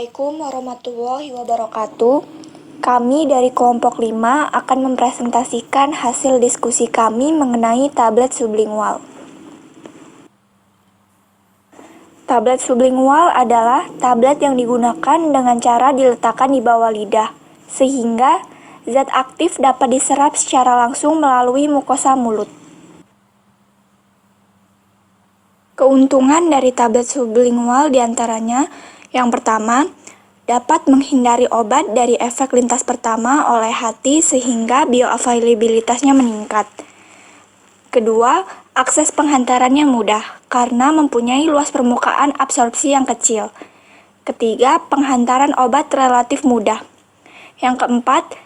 Assalamualaikum warahmatullahi wabarakatuh. Kami dari kelompok 5 akan mempresentasikan hasil diskusi kami mengenai tablet sublingual. Tablet sublingual adalah tablet yang digunakan dengan cara diletakkan di bawah lidah, sehingga zat aktif dapat diserap secara langsung melalui mukosa mulut. Keuntungan dari tablet sublingual diantaranya, yang pertama, dapat menghindari obat dari efek lintas pertama oleh hati sehingga bioavailabilitasnya meningkat. Kedua, akses penghantarannya mudah karena mempunyai luas permukaan absorpsi yang kecil. Ketiga, penghantaran obat relatif mudah. Yang keempat,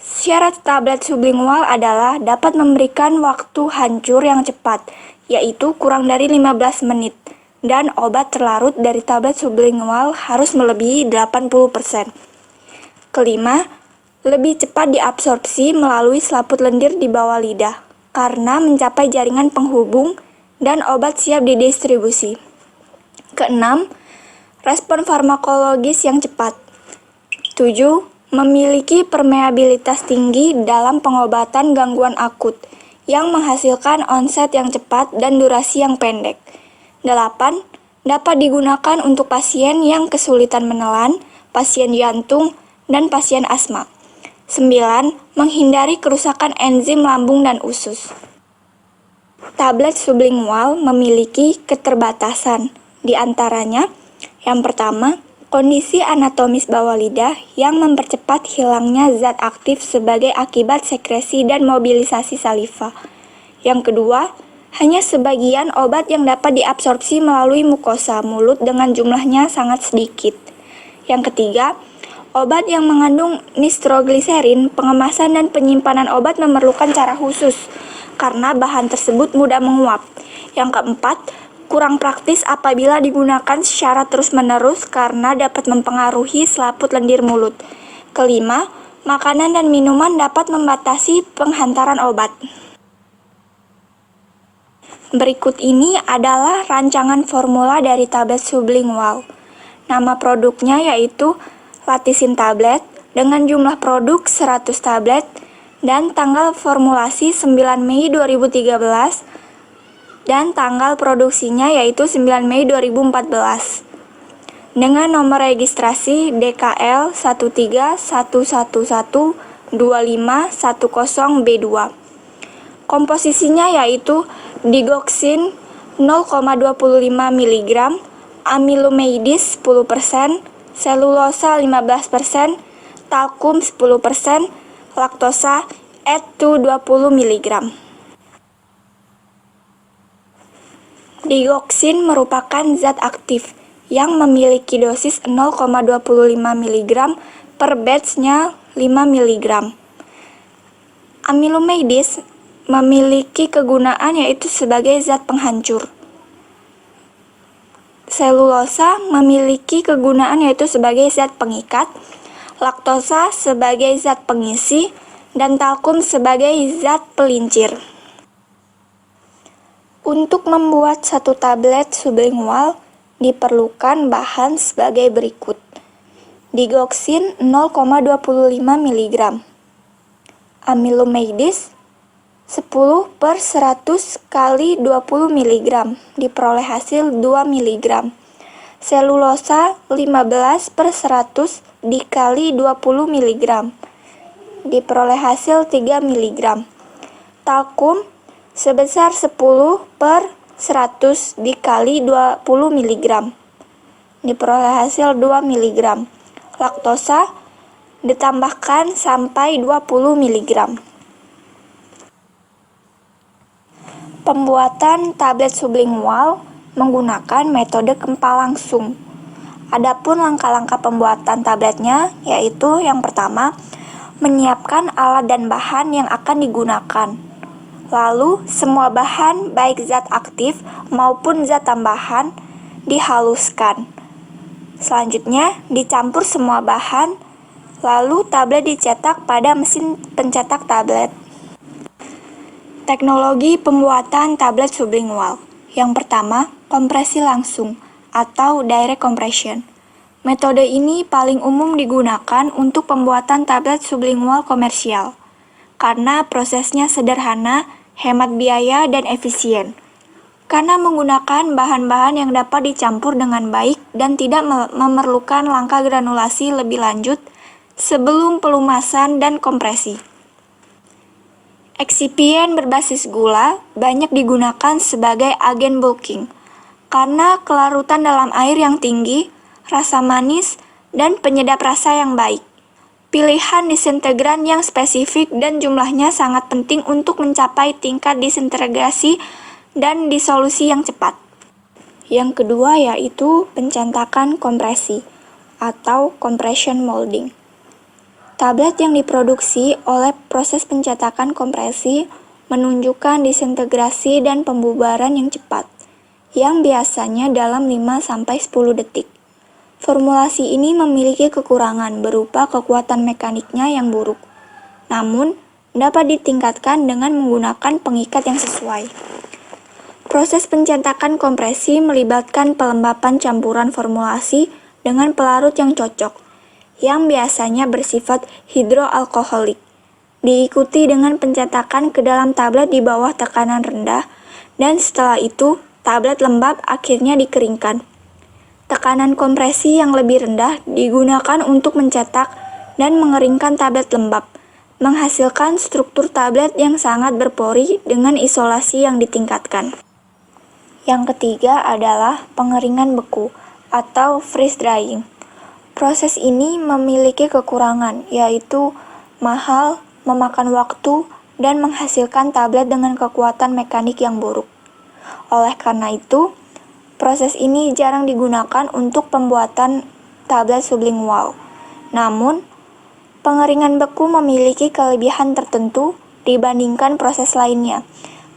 syarat tablet sublingual adalah dapat memberikan waktu hancur yang cepat, yaitu kurang dari 15 menit. Dan obat terlarut dari tablet sublingual harus melebihi 80%. Kelima, lebih cepat diabsorpsi melalui selaput lendir di bawah lidah, karena mencapai jaringan penghubung dan obat siap didistribusi. Keenam, respon farmakologis yang cepat. 7. Memiliki permeabilitas tinggi dalam pengobatan gangguan akut, yang menghasilkan onset yang cepat dan durasi yang pendek. 8. Dapat digunakan untuk pasien yang kesulitan menelan, pasien jantung, dan pasien asma. 9. Menghindari kerusakan enzim lambung dan usus. Tablet sublingual memiliki keterbatasan, di antaranya, yang pertama, kondisi anatomis bawah lidah yang mempercepat hilangnya zat aktif sebagai akibat sekresi dan mobilisasi saliva. Yang kedua, hanya sebagian obat yang dapat diabsorpsi melalui mukosa mulut dengan jumlahnya sangat sedikit. Yang ketiga, obat yang mengandung nitrogliserin, pengemasan dan penyimpanan obat memerlukan cara khusus, karena bahan tersebut mudah menguap. Yang keempat, kurang praktis apabila digunakan secara terus-menerus karena dapat mempengaruhi selaput lendir mulut. Kelima, makanan dan minuman dapat membatasi penghantaran obat. Berikut ini adalah rancangan formula dari tablet sublingual. Nama produknya yaitu Latisin tablet dengan jumlah produk 100 tablet dan tanggal formulasi 9 Mei 2013 dan tanggal produksinya yaitu 9 Mei 2014 dengan nomor registrasi DKL 131112510B2. Komposisinya yaitu digoxin 0,25 mg, amylomeidis 10%, selulosa 15%, talkum 10%, laktosa et2 20 mg. Digoxin merupakan zat aktif yang memiliki dosis 0,25 mg per batch-nya 5 mg. Amylomeidis memiliki kegunaan yaitu sebagai zat penghancur. Selulosa memiliki kegunaan yaitu sebagai zat pengikat, laktosa sebagai zat pengisi, dan talkum sebagai zat pelincir. Untuk membuat satu tablet sublingual diperlukan bahan sebagai berikut. Digoxin 0,25 mg, amylomeidis 10/100 kali 20 mg diperoleh hasil 2 mg. Selulosa 15/100 dikali 20 mg diperoleh hasil 3 mg. Talkum sebesar 10/100 dikali 20 mg diperoleh hasil 2 mg. Laktosa ditambahkan sampai 20 mg. Pembuatan tablet sublingual menggunakan metode kempal langsung. Adapun langkah-langkah pembuatan tabletnya yaitu yang pertama, menyiapkan alat dan bahan yang akan digunakan. Lalu, semua bahan baik zat aktif maupun zat tambahan dihaluskan. Selanjutnya, dicampur semua bahan, lalu tablet dicetak pada mesin pencetak tablet. Teknologi pembuatan tablet sublingual. Yang pertama, kompresi langsung atau direct compression. Metode ini paling umum digunakan untuk pembuatan tablet sublingual komersial, karena prosesnya sederhana, hemat biaya, dan efisien. Karena menggunakan bahan-bahan yang dapat dicampur dengan baik dan tidak memerlukan langkah granulasi lebih lanjut sebelum pelumasan dan kompresi. Eksipien berbasis gula banyak digunakan sebagai agen bulking, karena kelarutan dalam air yang tinggi, rasa manis, dan penyedap rasa yang baik. Pilihan disintegran yang spesifik dan jumlahnya sangat penting untuk mencapai tingkat disintegrasi dan disolusi yang cepat. Yang kedua yaitu pencetakan kompresi atau compression molding. Tablet yang diproduksi oleh proses pencetakan kompresi menunjukkan disintegrasi dan pembubaran yang cepat, yang biasanya dalam 5-10 detik. Formulasi ini memiliki kekurangan berupa kekuatan mekaniknya yang buruk, namun dapat ditingkatkan dengan menggunakan pengikat yang sesuai. Proses pencetakan kompresi melibatkan pelembapan campuran formulasi dengan pelarut yang cocok, yang biasanya bersifat hidroalkoholik, diikuti dengan pencetakan ke dalam tablet di bawah tekanan rendah, dan setelah itu tablet lembab akhirnya dikeringkan. Tekanan kompresi yang lebih rendah digunakan untuk mencetak dan mengeringkan tablet lembab, menghasilkan struktur tablet yang sangat berpori dengan isolasi yang ditingkatkan. Yang ketiga adalah pengeringan beku atau freeze drying. Proses ini memiliki kekurangan, yaitu mahal, memakan waktu, dan menghasilkan tablet dengan kekuatan mekanik yang buruk. Oleh karena itu, proses ini jarang digunakan untuk pembuatan tablet sublingual. Namun, pengeringan beku memiliki kelebihan tertentu dibandingkan proses lainnya,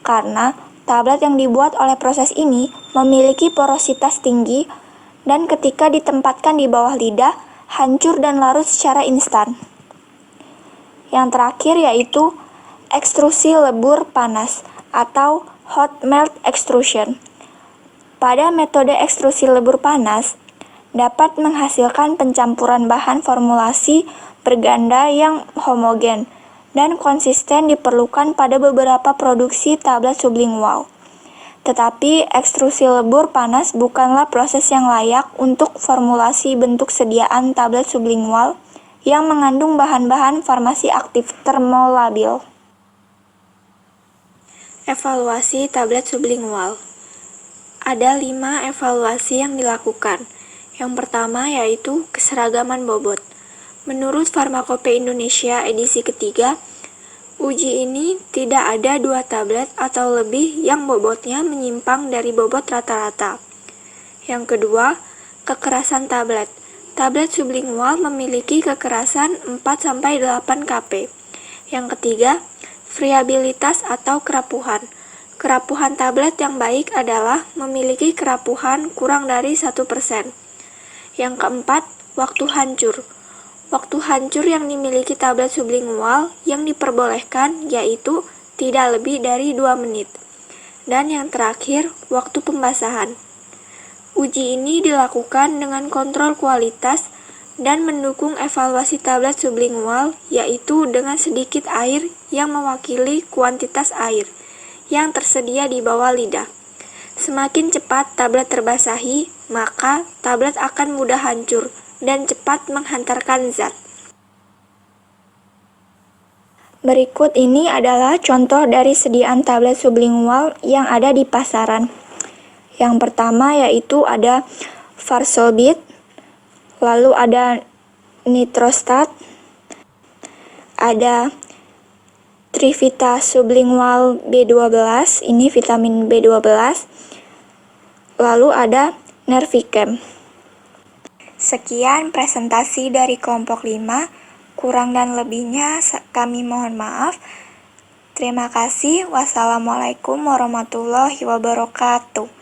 karena tablet yang dibuat oleh proses ini memiliki porositas tinggi dan ketika ditempatkan di bawah lidah, hancur dan larut secara instan. Yang terakhir yaitu ekstrusi lebur panas atau hot melt extrusion. Pada metode ekstrusi lebur panas, dapat menghasilkan pencampuran bahan formulasi berganda yang homogen dan konsisten diperlukan pada beberapa produksi tablet sublingual. Tetapi ekstrusi lebur panas bukanlah proses yang layak untuk formulasi bentuk sediaan tablet sublingual yang mengandung bahan-bahan farmasi aktif termolabil. Evaluasi tablet sublingual. Ada 5 evaluasi yang dilakukan. Yang pertama yaitu keseragaman bobot. Menurut Farmakope Indonesia edisi ketiga, uji ini tidak ada 2 tablet atau lebih yang bobotnya menyimpang dari bobot rata-rata. Yang kedua, kekerasan tablet. Tablet sublingual memiliki kekerasan 4-8 kP. Yang ketiga, friabilitas atau kerapuhan. Kerapuhan tablet yang baik adalah memiliki kerapuhan kurang dari 1%. Yang keempat, waktu hancur. Waktu hancur yang dimiliki tablet sublingual yang diperbolehkan yaitu tidak lebih dari 2 menit. Dan yang terakhir, waktu pembasahan. Uji ini dilakukan dengan kontrol kualitas dan mendukung evaluasi tablet sublingual yaitu dengan sedikit air yang mewakili kuantitas air yang tersedia di bawah lidah. Semakin cepat tablet terbasahi, maka tablet akan mudah hancur dan cepat menghantarkan zat. Berikut ini adalah contoh dari sediaan tablet sublingual yang ada di pasaran. Yang pertama yaitu ada Varsolbit, lalu ada Nitrostat, ada Trivita sublingual B12, ini vitamin B12, lalu ada Nervicam. Sekian presentasi dari kelompok 5, kurang dan lebihnya kami mohon maaf. Terima kasih. Wassalamualaikum warahmatullahi wabarakatuh.